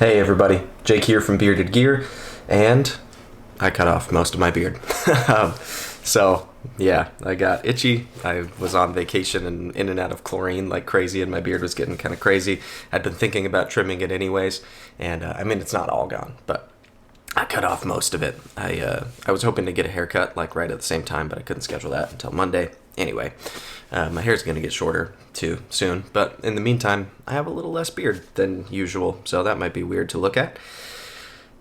Hey everybody, Jake here from Bearded Gear, and I cut off most of my beard. So yeah, I got itchy. I was on vacation and in and out of chlorine like crazy, and my beard was getting kind of crazy. I'd been thinking about trimming it anyways, and I mean it's not all gone, but I cut off most of it. I was hoping to get a haircut like right at the same time, but I couldn't schedule that until Monday. Anyway, my hair's gonna get shorter too soon, but in the meantime, I have a little less beard than usual, so that might be weird to look at.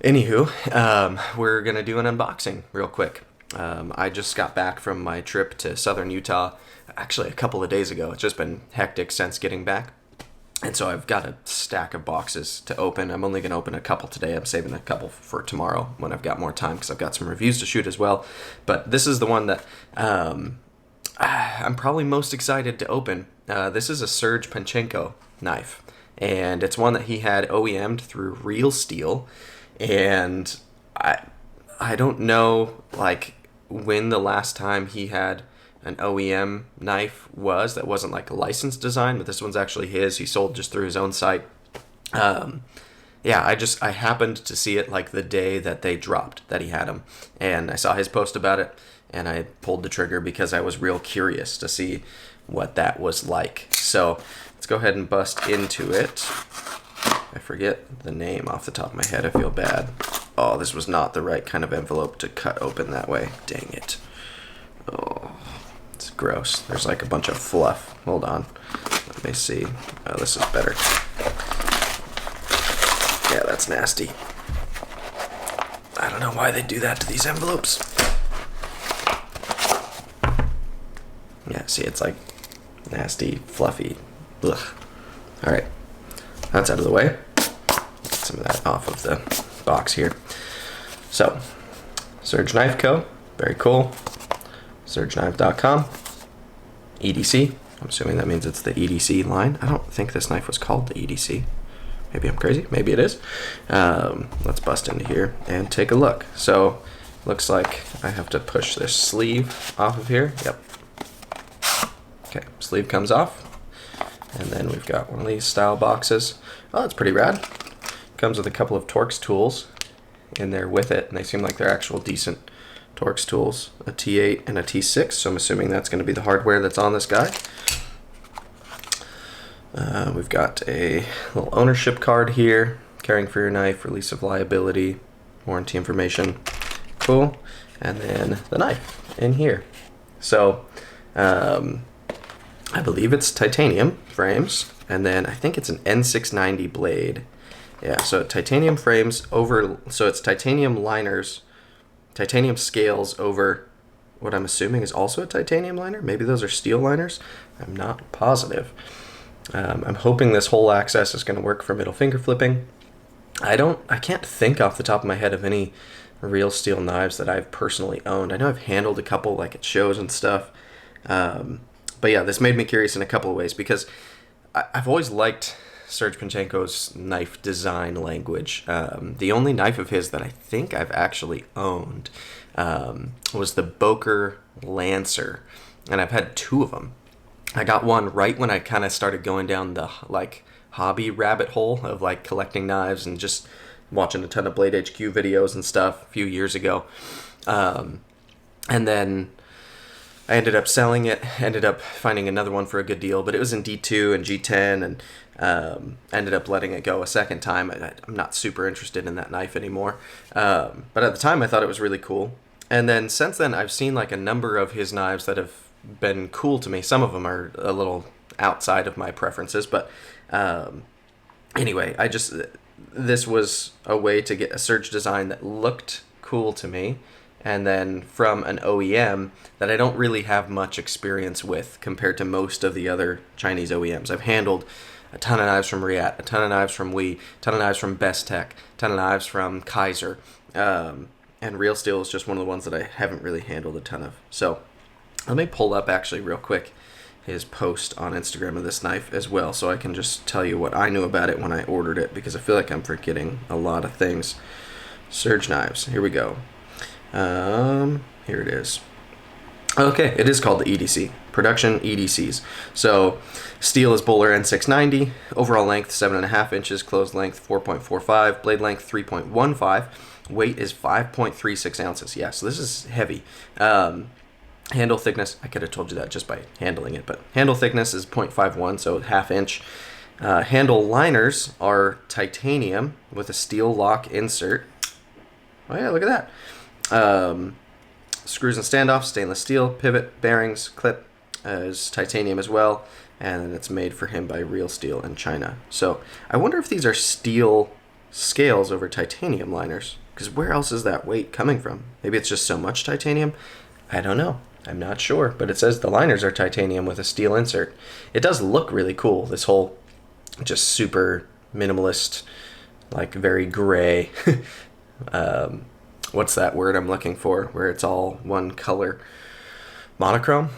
Anywho, we're gonna do an unboxing real quick. I just got back from my trip to southern Utah, actually a couple of days ago. It's just been hectic since getting back. And so I've got a stack of boxes to open. I'm only going to open a couple today. I'm saving a couple for tomorrow when I've got more time because I've got some reviews to shoot as well. But this is the one that I'm probably most excited to open. This is a Serge Panchenko knife. And it's one that he had OEM'd through Real Steel. And I don't know like when the last time he had an OEM knife was that wasn't like a licensed design, but this one's actually his. He sold just through his own site. Yeah, I happened to see it like the day that they dropped that he had them, and I saw his post about it, and I pulled the trigger because I was real curious to see what that was like. So let's go ahead and bust into it. I forget the name off the top of my head. I feel bad. Oh, this was not the right kind of envelope to cut open that way. Dang it. Oh. It's gross. There's like a bunch of fluff. Hold on. Let me see. Oh, this is better. Yeah, that's nasty. I don't know why they do that to these envelopes. Yeah, see, it's like nasty, fluffy. Ugh. Alright. That's out of the way. Get some of that off of the box here. So, Serge Knife Co. Very cool. SergeKnives.com. EDC. I'm assuming that means it's the EDC line. I don't think this knife was called the EDC. Maybe I'm crazy. Maybe it is. Let's bust into here and take a look. So, looks like I have to push this sleeve off of here. Yep. Okay, sleeve comes off. And then we've got one of these style boxes. Oh, that's pretty rad. Comes with a couple of Torx tools in there with it, and they seem like they're actual decent Torx tools, a T8 and a T6, so I'm assuming that's going to be the hardware that's on this guy. We've got a little ownership card here, caring for your knife, release of liability, warranty information, cool, and then the knife in here. So, I believe it's titanium frames, and then I think it's an N690 blade. Yeah, so titanium frames over, so it's titanium liners, titanium scales over what I'm assuming is also a titanium liner. Maybe those are steel liners. I'm not positive. I'm hoping this whole access is going to work for middle finger flipping. I can't think off the top of my head of any Real Steel knives that I've personally owned. I know I've handled a couple like at shows and stuff. But yeah, this made me curious in a couple of ways because I've always liked Serge Panchenko's knife design language. The only knife of his that I think I've actually owned was the Boker Lancer, and I've had two of them. I got one right when I kind of started going down the like hobby rabbit hole of like collecting knives and just watching a ton of Blade HQ videos and stuff a few years ago. And then I ended up selling it, ended up finding another one for a good deal, but it was in D2 and G10, and ended up letting it go a second time. I'm not super interested in that knife anymore. But at the time, I thought it was really cool. And then since then, I've seen like a number of his knives that have been cool to me. Some of them are a little outside of my preferences, but anyway, this was a way to get a Serge design that looked cool to me, and then from an OEM that I don't really have much experience with compared to most of the other Chinese OEMs. I've handled a ton of knives from Riat, a ton of knives from Wee, a ton of knives from Best Tech, a ton of knives from Kaiser, and Real Steel is just one of the ones that I haven't really handled a ton of. So let me pull up actually real quick his post on Instagram of this knife as well, so I can just tell you what I knew about it when I ordered it, because I feel like I'm forgetting a lot of things. Serge Knives, here we go. Here it is. Okay, it is called the EDC, production EDCs. So steel is Bowler N690, overall length 7.5 inches, closed length 4.45, blade length 3.15, weight is 5.36 ounces. Yeah, so this is heavy. Handle thickness, I could have told you that just by handling it, but handle thickness is 0.51, so ½ inch. Handle liners are titanium with a steel lock insert. Oh yeah, look at that. Screws and standoffs, stainless steel, pivot, bearings, clip is titanium as well, and then it's made for him by Real Steel in China. So I wonder if these are steel scales over titanium liners, because where else is that weight coming from? Maybe it's just so much titanium? I don't know. I'm not sure, but it says the liners are titanium with a steel insert. It does look really cool, this whole just super minimalist, like very gray what's that word I'm looking for, where it's all one color? Monochrome?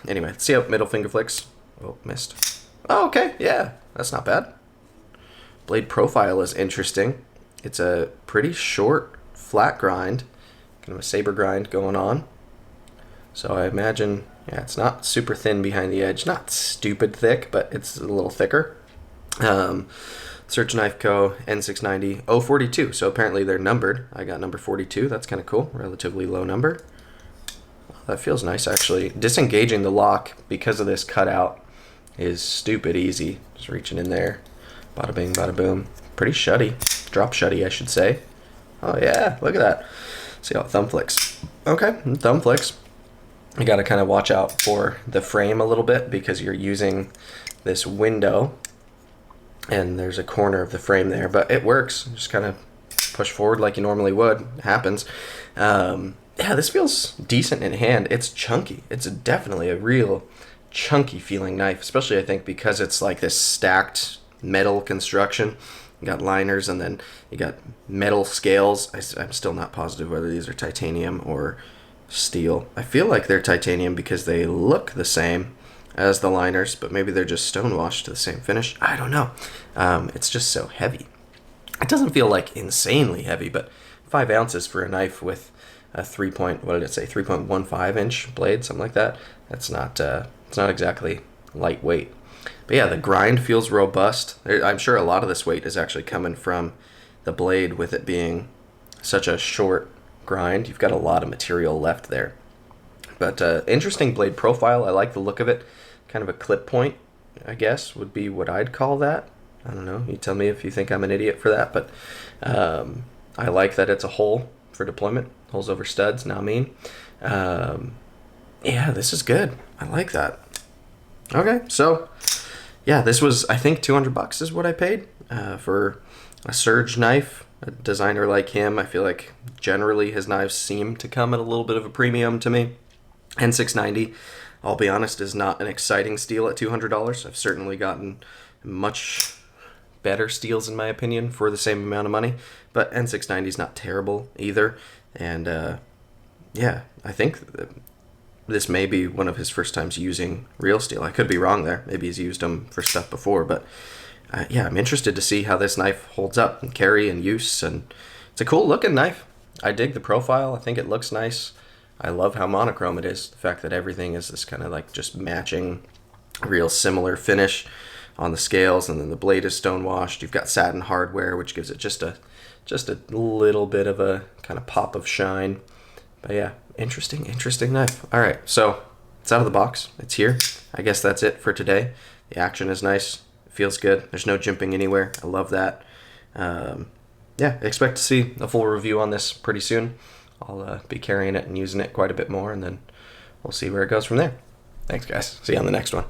Anyway, let's see how middle finger flicks. Oh, missed. Oh, okay, yeah, that's not bad. Blade profile is interesting. It's a pretty short, flat grind, kind of a saber grind going on. So I imagine, yeah, it's not super thin behind the edge, not stupid thick, but it's a little thicker. Serge Knife Co. N690 042. So apparently they're numbered. I got number 42. That's kind of cool. Relatively low number. That feels nice, actually. Disengaging the lock because of this cutout is stupid easy. Just reaching in there. Bada bing, bada boom. Pretty shutty. Drop shutty, I should say. Oh, yeah. Look at that. See how it thumb flicks. Okay. Thumb flicks. You got to kind of watch out for the frame a little bit because you're using this window. And there's a corner of the frame there, but it works. Just kind of push forward like you normally would. It happens. Yeah, this feels decent in hand. It's chunky. It's definitely a real chunky feeling knife, especially I think because it's like this stacked metal construction. You got liners and then you got metal scales. I'm still not positive whether these are titanium or steel. I feel like they're titanium because they look the same as the liners, but maybe they're just stonewashed to the same finish. I don't know. It's just so heavy. It doesn't feel like insanely heavy, but 5 ounces for a knife with a 3.15 inch blade, something like that. That's not it's not exactly lightweight. But yeah, the grind feels robust. I'm sure a lot of this weight is actually coming from the blade with it being such a short grind. You've got a lot of material left there. But interesting blade profile. I like the look of it. Kind of a clip point, I guess, would be what I'd call that. I don't know. You tell me if you think I'm an idiot for that. But I like that it's a hole for deployment. Holes over studs, not mean. Yeah, this is good. I like that. Okay, so yeah, this was, I think, $200 is what I paid for a Serge knife. A designer like him, I feel like generally his knives seem to come at a little bit of a premium to me. N690, I'll be honest, is not an exciting steal at $200. I've certainly gotten much better steals in my opinion for the same amount of money, but N690 is not terrible either. And yeah, I think this may be one of his first times using Real Steel. I could be wrong there. Maybe he's used them for stuff before, but yeah, I'm interested to see how this knife holds up and carry and use, and it's a cool looking knife. I dig the profile. I think it looks nice. I love how monochrome it is. The fact that everything is this kind of like just matching real similar finish on the scales, and then the blade is stonewashed. You've got satin hardware, which gives it just a little bit of a kind of pop of shine. But yeah, interesting knife. All right, so it's out of the box. It's here. I guess that's it for today. The action is nice. Feels good. There's no jimping anywhere. I love that. Yeah, expect to see a full review on this pretty soon. I'll be carrying it and using it quite a bit more, and then we'll see where it goes from there. Thanks, guys. See you on the next one.